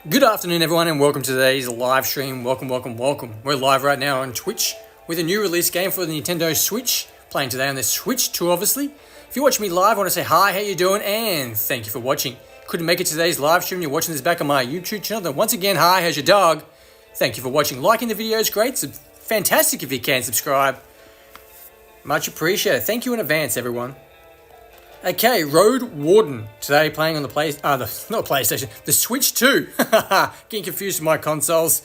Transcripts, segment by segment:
Good afternoon, everyone, and welcome to today's live stream. Welcome. We're live right now on Twitch with a new release game for the Nintendo Switch. Playing today on the Switch 2, obviously. If you're watching me live, I want to say hi, how you doing, and thank you for watching. Couldn't make it to today's live stream, you're watching this back on my YouTube channel, then once again, hi, how's your dog? Thank you for watching. Liking the video is great. It's fantastic if you can subscribe. Much appreciated. Thank you in advance, everyone. Okay, Roadwarden. Today playing on the PlayStation, the Switch 2. Getting confused with my consoles.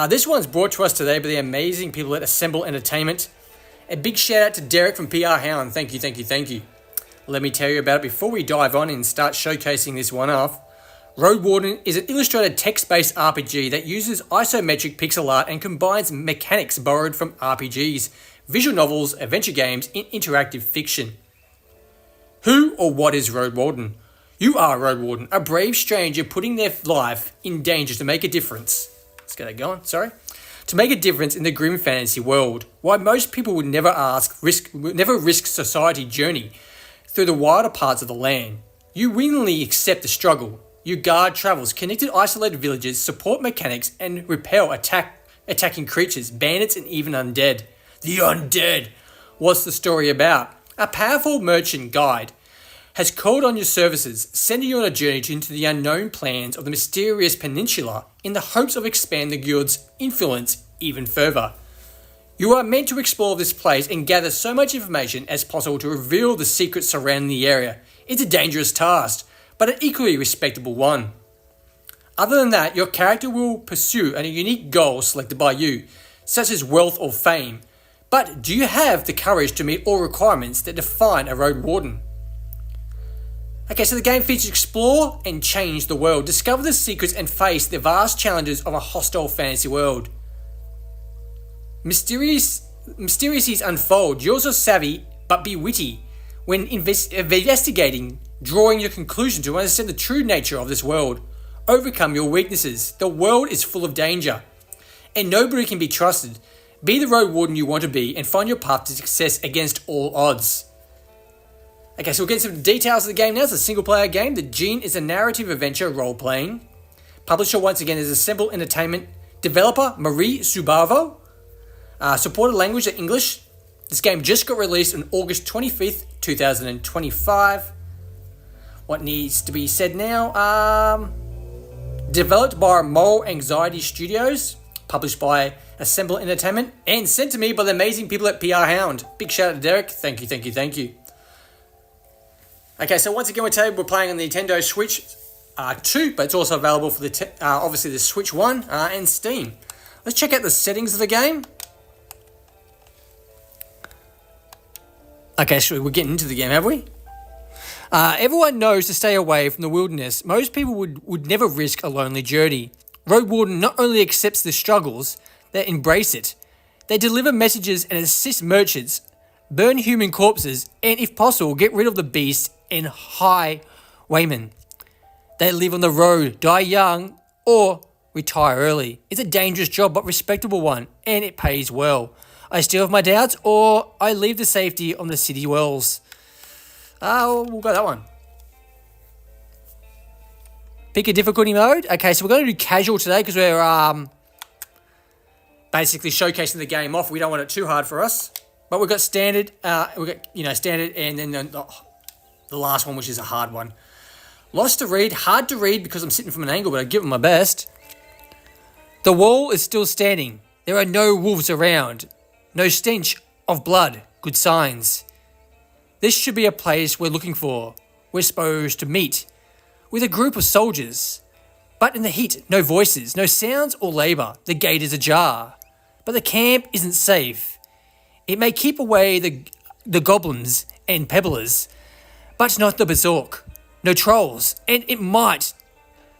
This one's brought to us today by the amazing people at Assemble Entertainment. A big shout out to Derek from PR Hound. Thank you. Let me tell you about it before we dive on and start showcasing this one off. Roadwarden is an illustrated text-based RPG that uses isometric pixel art and combines mechanics borrowed from RPGs, visual novels, adventure games, and interactive fiction. Who or what is Roadwarden? You are Roadwarden, a brave stranger putting their life in danger to make a difference. Let's get that going, To make a difference in the grim fantasy world. Why most people would never risk society journey through the wilder parts of the land. You willingly accept the struggle. You guard travels, connected isolated villages, support mechanics, and repel attacking creatures, bandits, and even undead. The undead! What's the story about? A powerful merchant guide has called on your services, sending you on a journey into the unknown plans of the mysterious peninsula in the hopes of expanding the guild's influence even further. You are meant to explore this place and gather so much information as possible to reveal the secrets surrounding the area. It's a dangerous task, but an equally respectable one. Other than that, your character will pursue a unique goal selected by you, such as wealth or fame. But do you have the courage to meet all requirements that define a Roadwarden? Okay, so the game features explore and change the world, discover the secrets and face the vast challenges of a hostile fantasy world. Mysteries unfold. You're so savvy, but be witty when investigating, drawing your conclusion to understand the true nature of this world. Overcome your weaknesses. The world is full of danger, and nobody can be trusted. Be the Roadwarden you want to be and find your path to success against all odds. Okay, so we'll get into the details of the game now. It's a single-player game. The Gene is a narrative adventure role-playing. Publisher, once again, is Assemble Entertainment. Developer, Marie Subavo. Supported language is English. This game just got released on August 25th, 2025. What needs to be said now? Developed by Moral Anxiety Studios. Published by Assemble Entertainment and sent to me by the amazing people at PR Hound. Big shout out to Derek. Thank you. Okay, so once again, we're playing on the Nintendo Switch 2, but it's also available for obviously the Switch 1 and Steam. Let's check out the settings of the game. Okay, so we're getting into the game, have we? Everyone knows to stay away from the wilderness. Most people would never risk a lonely journey. Roadwarden not only accepts the struggles, they embrace it. They deliver messages and assist merchants, burn human corpses, and if possible, get rid of the beast and highwaymen. They live on the road, die young, or retire early. It's a dangerous job, but respectable one, and it pays well. I still have my doubts, or I leave the safety on the city wells. We'll go that one. Pick a difficulty mode. Okay, so we're going to do casual today because we're basically showcasing the game off. We don't want it too hard for us. But we've got standard. Standard, and then the last one, which is a hard one. Lost to read, hard to read because I'm sitting from an angle, but I give it my best. The wall is still standing. There are no wolves around. No stench of blood. Good signs. This should be a place we're looking for. We're supposed to meet with a group of soldiers. But in the heat, no voices, no sounds or labour. The gate is ajar. But the camp isn't safe. It may keep away the goblins and pebblers, but not the berserk. No trolls, and it might.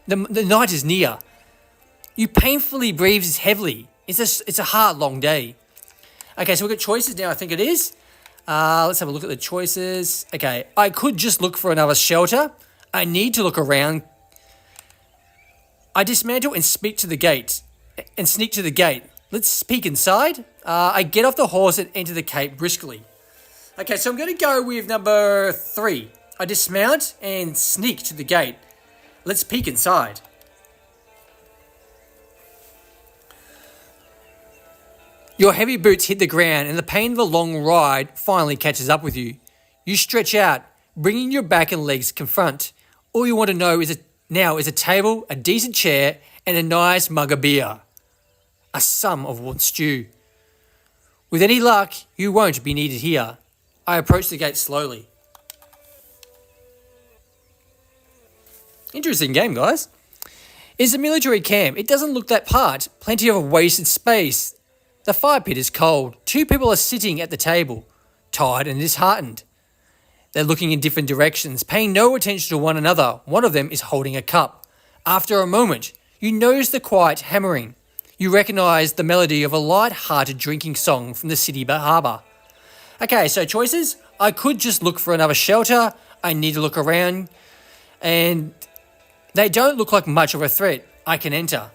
The night is near. You painfully breathe heavily. It's a hard, long day. Okay, so we've got choices now, I think it is. Let's have a look at the choices. Okay, I could just look for another shelter. I need to look around. I dismantle and sneak to the gate. Let's peek inside. I get off the horse and enter the cave briskly. Okay, so I'm going to go with number 3. I dismount and sneak to the gate. Let's peek inside. Your heavy boots hit the ground and the pain of the long ride finally catches up with you. You stretch out, bringing your back and legs confront. All you want to know now is a table, a decent chair, and a nice mug of beer. A sum of warm stew. With any luck, you won't be needed here. I approach the gate slowly. Interesting game, guys. It's a military camp. It doesn't look that part. Plenty of wasted space. The fire pit is cold. Two people are sitting at the table, tired and disheartened. They're looking in different directions, paying no attention to one another. One of them is holding a cup. After a moment, you notice the quiet hammering. You recognise the melody of a light-hearted drinking song from the city harbour. Okay, so choices. I could just look for another shelter. I need to look around. And they don't look like much of a threat. I can enter.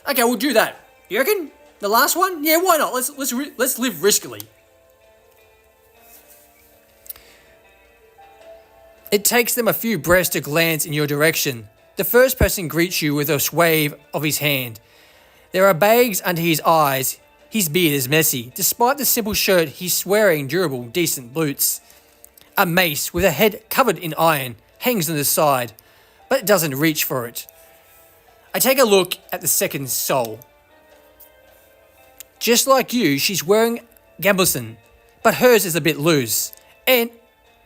Okay, we'll do that. You reckon? The last one? Yeah, why not? Let's live riskily. It takes them a few breaths to glance in your direction. The first person greets you with a wave of his hand. There are bags under his eyes. His beard is messy. Despite the simple shirt, he's wearing durable, decent boots. A mace with a head covered in iron hangs on the side, but it doesn't reach for it. I take a look at the second soul. Just like you, she's wearing gambeson, but hers is a bit loose. And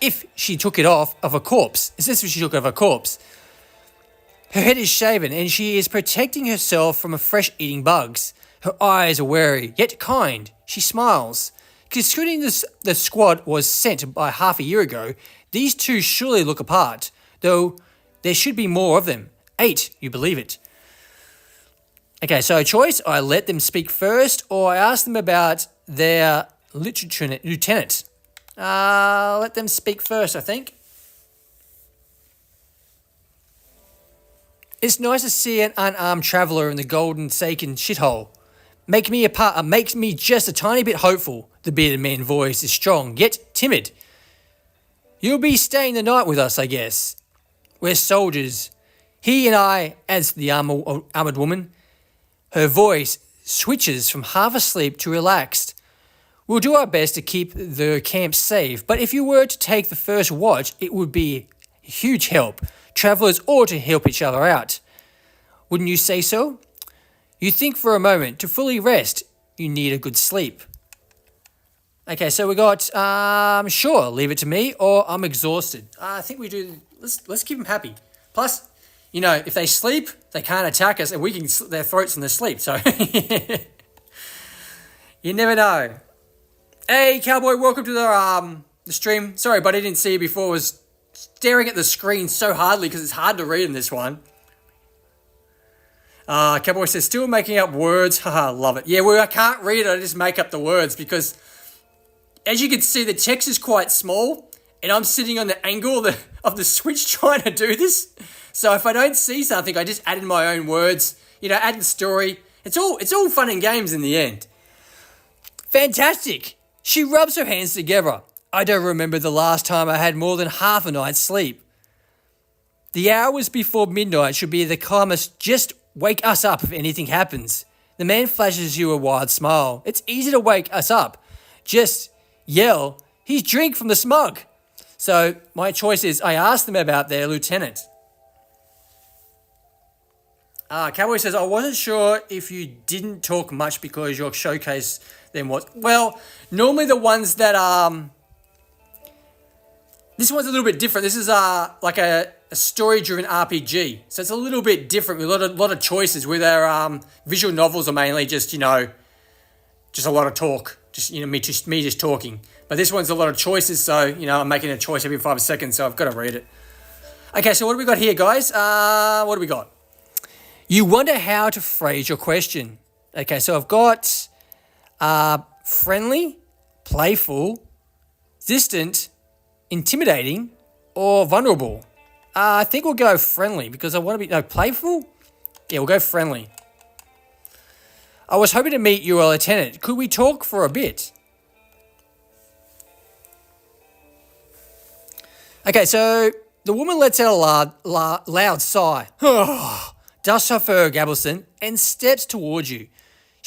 if she took it off of a corpse, is this what she took of a corpse? Her head is shaven and she is protecting herself from fresh eating bugs. Her eyes are wary, yet kind. She smiles. Considering the squad was sent by half a year ago, these two surely look apart, though there should be more of them. 8, you believe it. Okay, so choice, I let them speak first, or I ask them about their lieutenant. Let them speak first, I think. It's nice to see an unarmed traveller in the golden Saken shithole. Makes me just a tiny bit hopeful. The bearded man's voice is strong, yet timid. You'll be staying the night with us, I guess. We're soldiers. He and I, adds the armoured woman. Her voice switches from half asleep to relaxed. We'll do our best to keep the camp safe, but if you were to take the first watch, it would be a huge help. Travellers ought to help each other out. Wouldn't you say so? You think for a moment, to fully rest, you need a good sleep. Okay, so we got, sure, leave it to me, or I'm exhausted. I think we do, let's keep them happy. Plus, you know, if they sleep, they can't attack us, and we can slit their throats in their sleep, so you never know. Hey, Cowboy, welcome to the stream. Sorry, but I didn't see you before. I was staring at the screen so hardly because it's hard to read in this one. Cowboy says, still making up words. Haha, love it. Yeah, well, I can't read it. I just make up the words because, as you can see, the text is quite small, and I'm sitting on the angle of the Switch trying to do this. So if I don't see something, I just add in my own words. You know, add in the story. It's all fun and games in the end. Fantastic. She rubs her hands together. I don't remember the last time I had more than half a night's sleep. The hours before midnight should be the calmest. Just wake us up if anything happens. The man flashes you a wide smile. It's easy to wake us up. Just yell, he's drink from the smug. So my choice is I asked them about their lieutenant. Cowboy says, I wasn't sure if you didn't talk much because your showcase then was... Well, normally the ones that... This one's a little bit different. This is like a story-driven RPG. So it's a little bit different with a lot of choices where their visual novels are mainly just, you know, just a lot of talk. Just, you know, me just talking. But this one's a lot of choices, so, you know, I'm making a choice every 5 seconds, so I've got to read it. Okay, so what do we got here, guys? What do we got? You wonder how to phrase your question. Okay, so I've got friendly, playful, distant, intimidating, or vulnerable. I think we'll go friendly because I want to be... No, playful? Yeah, we'll go friendly. I was hoping to meet your lieutenant. Could we talk for a bit? Okay, so the woman lets out a loud sigh. Dusts off her gabelson and steps towards you.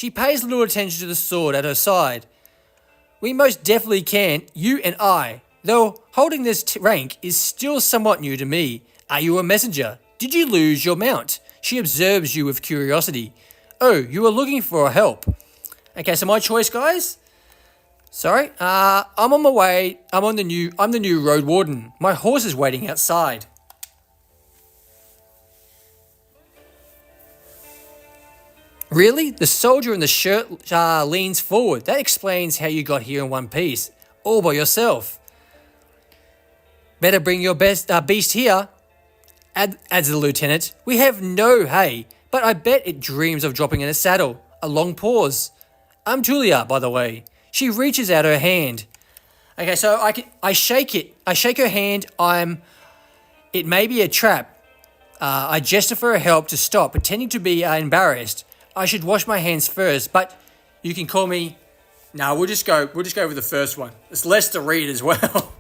She pays little attention to the sword at her side. We most definitely can, you and I, though holding this rank is still somewhat new to me. Are you a messenger? Did you lose your mount? She observes you with curiosity. Oh, you are looking for help. Okay, so my choice, guys. Sorry, I'm on my way. I'm the new Roadwarden. My horse is waiting outside. Really? The soldier in the shirt leans forward. That explains how you got here in one piece, all by yourself. Better bring your best beast here, adds the lieutenant. We have no hay, but I bet it dreams of dropping in a saddle. A long pause. I'm Julia, by the way. She reaches out her hand. Okay, so I shake it. I shake her hand. It may be a trap. I gesture for her help to stop, pretending to be embarrassed. I should wash my hands first, but you can call me. No, we'll just go with the first one. It's less to read as well.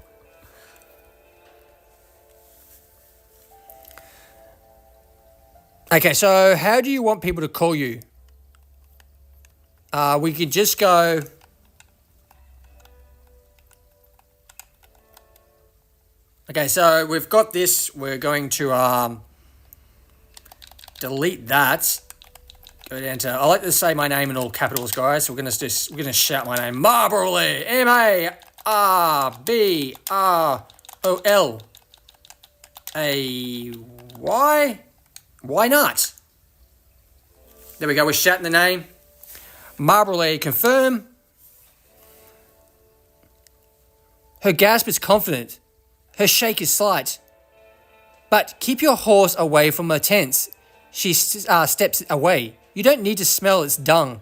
Okay, so how do you want people to call you? We could just go. Okay, so we've got this. We're going to delete that. Go down to. I like to say my name in all capitals, guys. So we're gonna shout my name. Marbrolay. Marbrolay. Why not? There we go. We're shouting the name. Marbrolay, confirm. Her gasp is confident. Her shake is slight. But keep your horse away from her tents. She steps away. You don't need to smell its dung.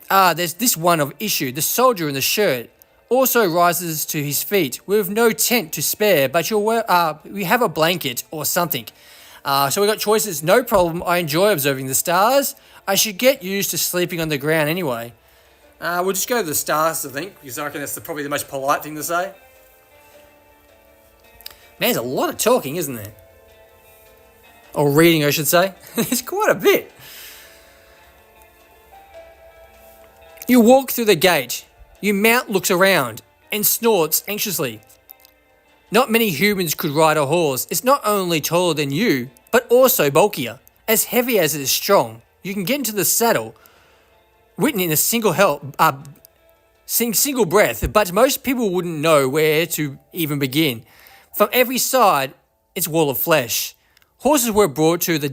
There's this one of issue. The soldier in the shirt also rises to his feet. We have no tent to spare, but we have a blanket or something. So we got choices. No problem. I enjoy observing the stars. I should get used to sleeping on the ground anyway. We'll just go to the stars, I think, because I reckon that's probably the most polite thing to say. Man, there's a lot of talking, isn't there? Or reading, I should say. It's quite a bit. You walk through the gate. Your mount looks around and snorts anxiously. Not many humans could ride a horse. It's not only taller than you, but also bulkier. As heavy as it is strong, you can get into the saddle, written in a single breath, but most people wouldn't know where to even begin. From every side, it's wall of flesh. Horses were brought to the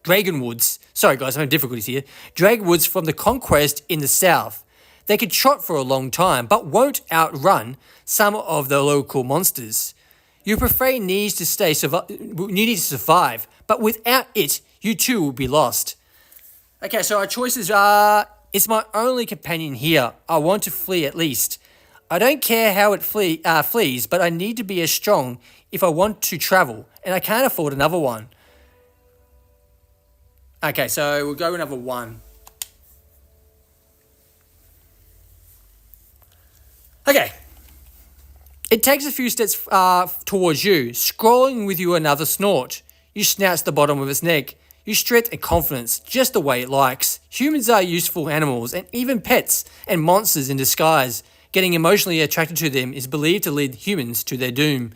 Dragonwoods. Sorry guys, I'm having difficulties here. Dragonwoods from the conquest in the south. They could trot for a long time, but won't outrun some of the local monsters. Your prey needs to survive, but without it, you too will be lost. Okay, so our choices are, it's my only companion here. I want to flee at least. I don't care how it flees, but I need to be as strong if I want to travel, and I can't afford another one. Okay, so we'll go with another one. Okay. It takes a few steps towards you, scrolling with you another snort. You snouts the bottom of its neck. You strut in confidence, just the way it likes. Humans are useful animals, and even pets and monsters in disguise. Getting emotionally attracted to them is believed to lead humans to their doom.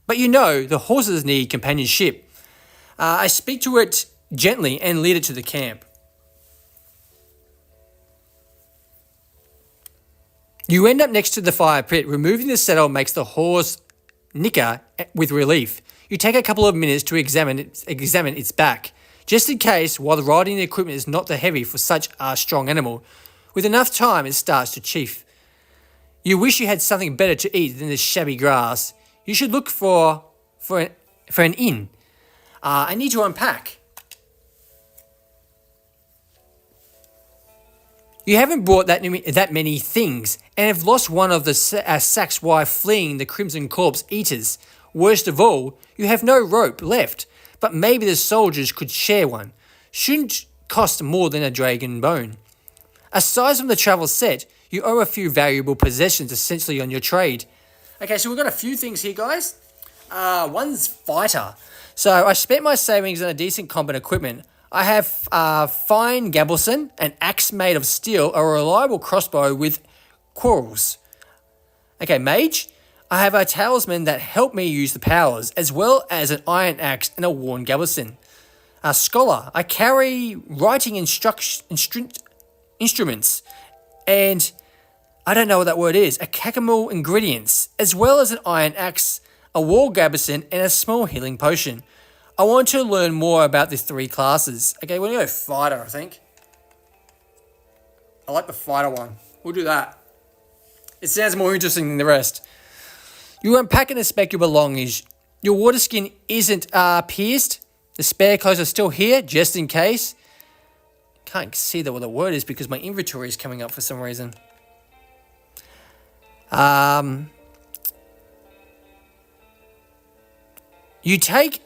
But you know, the horses need companionship. I speak to it gently and lead it to the camp. You end up next to the fire pit. Removing the saddle makes the horse nicker with relief. You take a couple of minutes to examine its back, just in case, while riding the equipment is not that heavy for such a strong animal. With enough time, it starts to chafe. You wish you had something better to eat than this shabby grass. You should look for an inn. I need to unpack. You haven't brought that many things, and have lost one of the sacks while fleeing the Crimson Corpse eaters. Worst of all, you have no rope left, but maybe the soldiers could share one. Shouldn't cost more than a dragon bone. Aside from the travel set, you owe a few valuable possessions essentially on your trade. Okay, so we've got a few things here, guys. One's fighter. So I spent my savings on a decent combat equipment. I have fine Gabelson, an axe made of steel, a reliable crossbow with quarrels. Okay, mage. I have a talisman that help me use the powers, as well as an iron axe and a worn Gabelson. A scholar. I carry writing instruments, and I don't know what that word is. A cacamel ingredients, as well as an iron axe, a war Gabelson, and a small healing potion. I want to learn more about the 3 classes. Okay, we're going to go fighter, I think. I like the fighter one. We'll do that. It sounds more interesting than the rest. You unpack and inspect your belongings. Your water skin isn't pierced. The spare clothes are still here, just in case. Can't see what the word is because my inventory is coming up for some reason. You take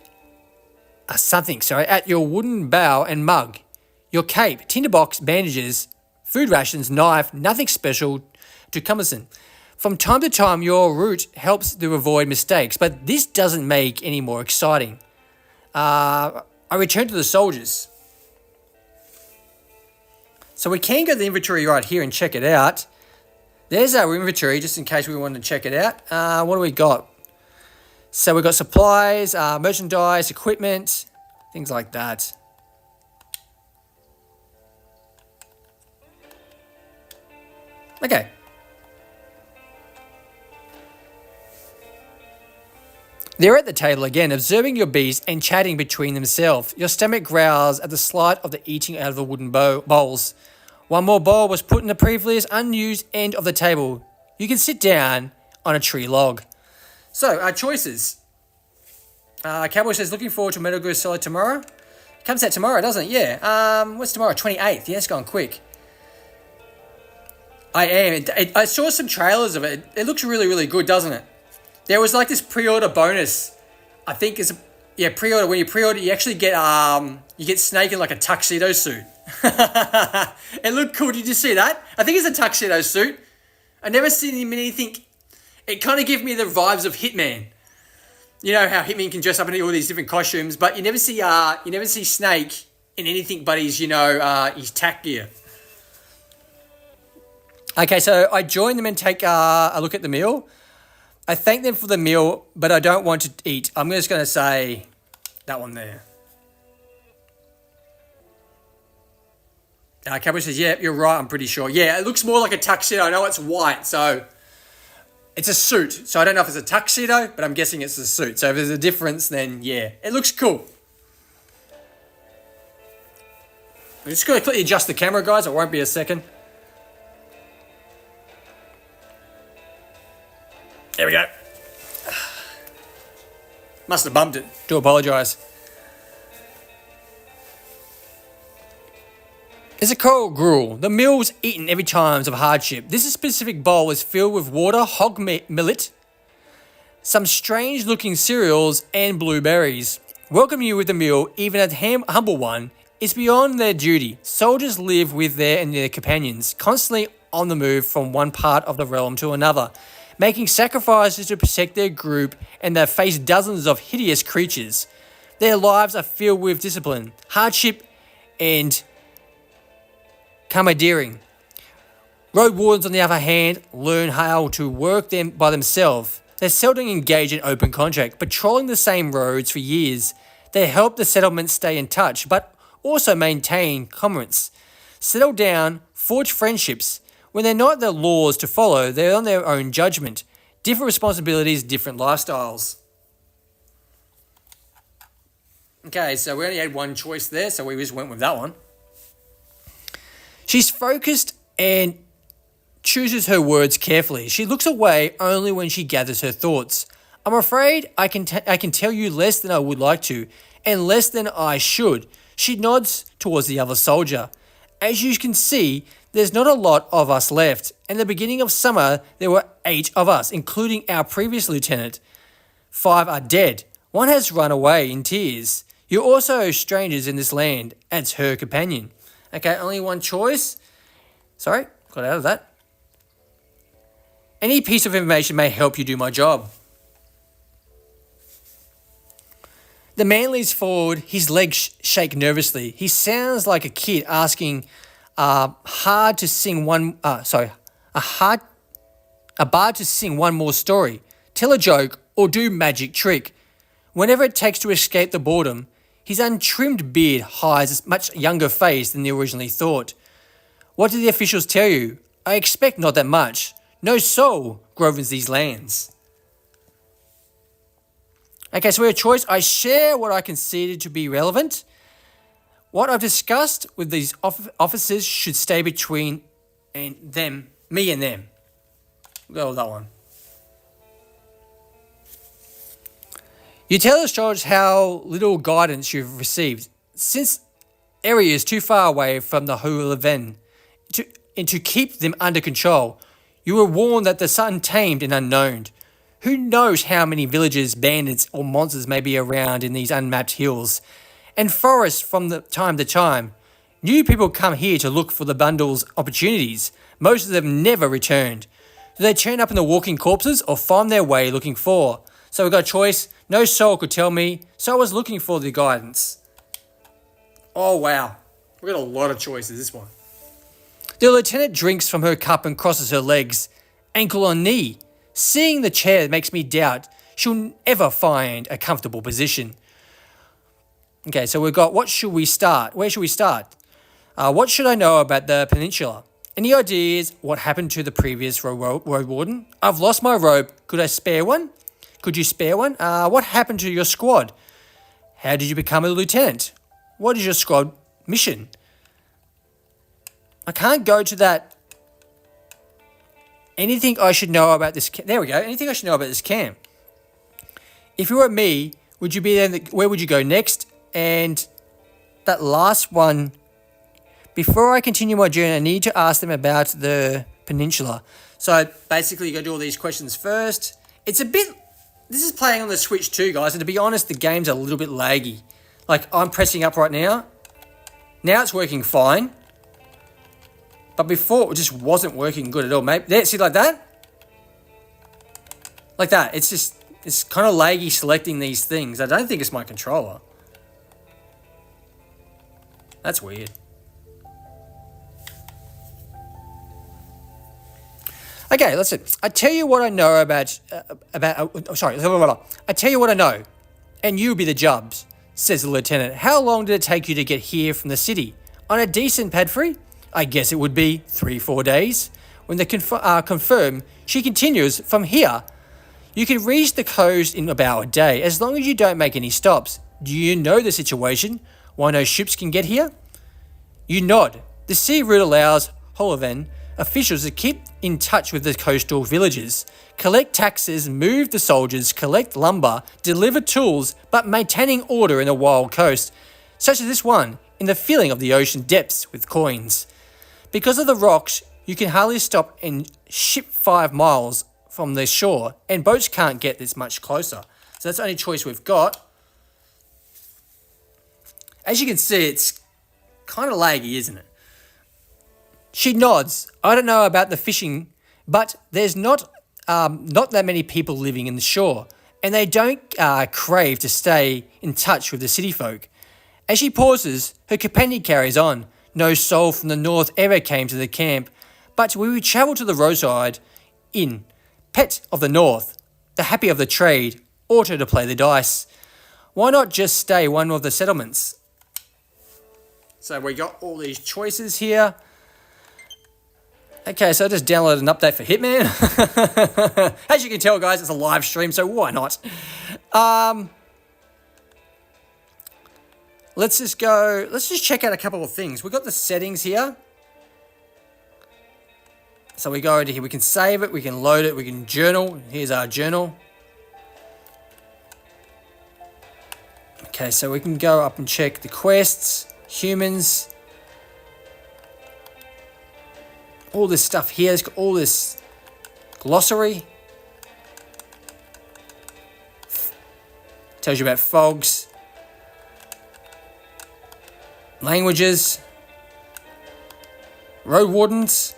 at your wooden bow and mug. Your cape, tinderbox, bandages, food rations, knife, nothing special to cumbersome. From time to time, your route helps to avoid mistakes, but this doesn't make any more exciting. I return to the soldiers. So we can go to the inventory right here and check it out. There's our inventory, just in case we wanted to check it out. What do we got? So we've got supplies, merchandise, equipment, things like that. Okay. They're at the table again, observing your beasts and chatting between themselves. Your stomach growls at the sight of the eating out of the wooden bowls. One more bowl was put in the previous unused end of the table. You can sit down on a tree log. So, our choices. Cowboy says, looking forward to Metal Gear Solid tomorrow. It comes out tomorrow, doesn't it? Yeah. What's tomorrow? 28th. Yeah, it's gone quick. I am. I saw some trailers of it. It looks really, really good, doesn't it? There was like this pre-order bonus. I think it's pre-order. When you pre-order, you actually get you get Snake in like a tuxedo suit. It looked cool. Did you see that? I think it's a tuxedo suit. I never seen him in anything. It kind of gave me the vibes of Hitman. You know how Hitman can dress up in all these different costumes, but you never see Snake in anything but his his tack gear. Okay, so I join them and take a look at the meal. I thank them for the meal, but I don't want to eat. I'm just going to say that one there. Cowboy says, yeah, you're right, I'm pretty sure. Yeah, it looks more like a tuxedo. I know it's white, so it's a suit. So I don't know if it's a tuxedo, but I'm guessing it's a suit. So if there's a difference, then yeah, it looks cool. I'm just going to quickly adjust the camera, guys. It won't be a second. There we go. Must have bumped it. Do apologise. It's a coral gruel. The meal was eaten every times of hardship. This specific bowl is filled with water, hog millet, some strange-looking cereals, and blueberries. Welcome you with the meal, even a humble one, is beyond their duty. Soldiers live with their companions, constantly on the move from one part of the realm to another, making sacrifices to protect their group, and they face dozens of hideous creatures. Their lives are filled with discipline, hardship, and commandeering. Roadwardens, on the other hand, learn how to work them by themselves. They seldom engage in open contract, patrolling the same roads for years. They help the settlement stay in touch, but also maintain commerce, settle down, forge friendships. When they're not the laws to follow, they're on their own judgment. Different responsibilities, different lifestyles. Okay, so we only had one choice there, so we just went with that one. She's focused and chooses her words carefully. She looks away only when she gathers her thoughts. I'm afraid I can tell you less than I would like to, and less than I should. She nods towards the other soldier. As you can see, there's not a lot of us left. In the beginning of summer, there were 8 of us, including our previous lieutenant. 5 are dead. 1 has run away in tears. You're also strangers in this land, adds her companion. Okay, only one choice. Sorry, got out of that. Any piece of information may help you do my job. The man leans forward, his legs shake nervously. He sounds like a kid asking hard to sing one. A bard to sing one more story, tell a joke, or do magic trick. Whenever it takes to escape the boredom, his untrimmed beard hides a much younger face than they originally thought. What did the officials tell you? I expect not that much. No soul governs these lands. Okay, so we have a choice. I share what I consider to be relevant. What I've discussed with these officers should stay between me and them. Go with that one. You tell the astrologers how little guidance you've received. Since area is too far away from the Hulaven to keep them under control, you were warned that the untamed and unknown. Who knows how many villages, bandits, or monsters may be around in these unmapped hills and forests from the time to time. New people come here to look for the bundle's opportunities. Most of them never returned. Do they turn up in the walking corpses or find their way looking for? So we got a choice. No soul could tell me, so I was looking for the guidance. Oh wow, we got a lot of choices this one. The lieutenant drinks from her cup and crosses her legs, ankle on knee. Seeing the chair makes me doubt she'll ever find a comfortable position. Okay, so we've got what should we start? Where should we start? What should I know about the peninsula? Any ideas what happened to the previous Roadwarden? I've lost my robe. Could I spare one? Could you spare one? What happened to your squad? How did you become a lieutenant? What is your squad mission? I can't go to that. Anything I should know about this camp? There we go. Anything I should know about this camp? If you were me, would you be there? Where would you go next? And that last one, before I continue my journey, I need to ask them about the peninsula. So basically, you got to do all these questions first. It's a bit. This is playing on the Switch too, guys. And to be honest, the game's a little bit laggy. Like, I'm pressing up right now. Now it's working fine. But before, it just wasn't working good at all, mate. There, see, like that? Like that. It's kind of laggy selecting these things. I don't think it's my controller. That's weird. Okay, listen. I tell you what I know about. I tell you what I know, and you be the judge, says the lieutenant. How long did it take you to get here from the city? On a decent padfree? I guess it would be 3-4 days. When they confirm, she continues, from here, you can reach the coast in about a day, as long as you don't make any stops. Do you know the situation? Why no ships can get here? You nod. The sea route allows Holoven officials to keep in touch with the coastal villages, collect taxes, move the soldiers, collect lumber, deliver tools, but maintaining order in a wild coast, such as this one, in the filling of the ocean depths with coins. Because of the rocks, you can hardly stop and ship 5 miles from the shore, and boats can't get this much closer. So that's the only choice we've got. As you can see, it's kind of laggy, isn't it? She nods. I don't know about the fishing, but there's not that many people living in the shore, and they don't crave to stay in touch with the city folk. As she pauses, her companion carries on. No soul from the north ever came to the camp, but we would travel to the roadside inn, pet of the north, the happy of the trade, auto to play the dice. Why not just stay one of the settlements? So we got all these choices here. Okay, so I just downloaded an update for Hitman. As you can tell, guys, it's a live stream, so why not? Let's just check out a couple of things. We've got the settings here. So we go into here, we can save it, we can load it, we can journal. Here's our journal. Okay, so we can go up and check the quests, humans. All this stuff here, it's got all this glossary. Tells you about fogs. Languages, Roadwardens,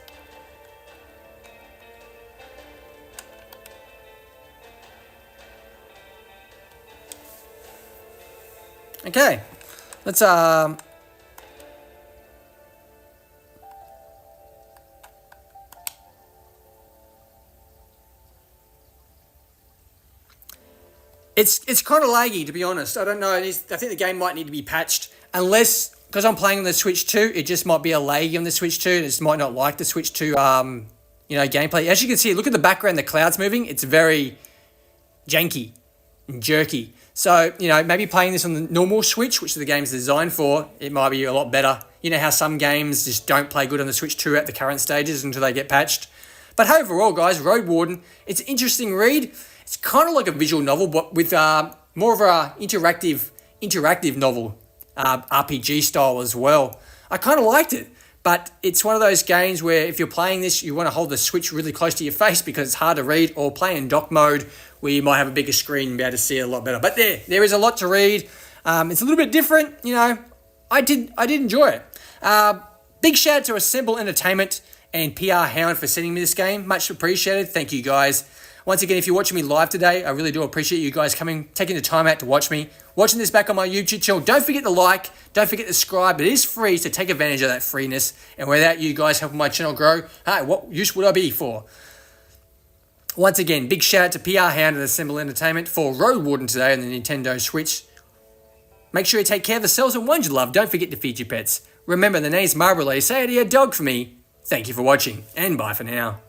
Okay, let's It's kind of laggy, to be honest. I don't know. I think the game might need to be patched. Unless, because I'm playing on the Switch 2, it just might be a laggy on the Switch 2. It just might not like the Switch 2, gameplay. As you can see, look at the background, the clouds moving. It's very janky and jerky. So, maybe playing this on the normal Switch, which the game's designed for, it might be a lot better. You know how some games just don't play good on the Switch 2 at the current stages until they get patched. But overall, guys, Roadwarden, it's an interesting read. It's kind of like a visual novel, but with more of a interactive novel, RPG style as well. I kind of liked it, but it's one of those games where if you're playing this, you want to hold the Switch really close to your face because it's hard to read, or play in dock mode where you might have a bigger screen and be able to see it a lot better. But there is a lot to read. It's a little bit different, I did enjoy it. Big shout out to Assemble Entertainment and PR Hound for sending me this game. Much appreciated. Thank you, guys. Once again, if you're watching me live today, I really do appreciate you guys taking the time out to watch me. Watching this back on my YouTube channel, don't forget to like, don't forget to subscribe. It is free, so take advantage of that freeness. And without you guys helping my channel grow, hey, what use would I be for? Once again, big shout out to PR Hound and Assemble Entertainment for Roadwarden today on the Nintendo Switch. Make sure you take care of yourselves and ones you love. Don't forget to feed your pets. Remember, the name's Marbrolay. Say it to your dog for me. Thank you for watching, and bye for now.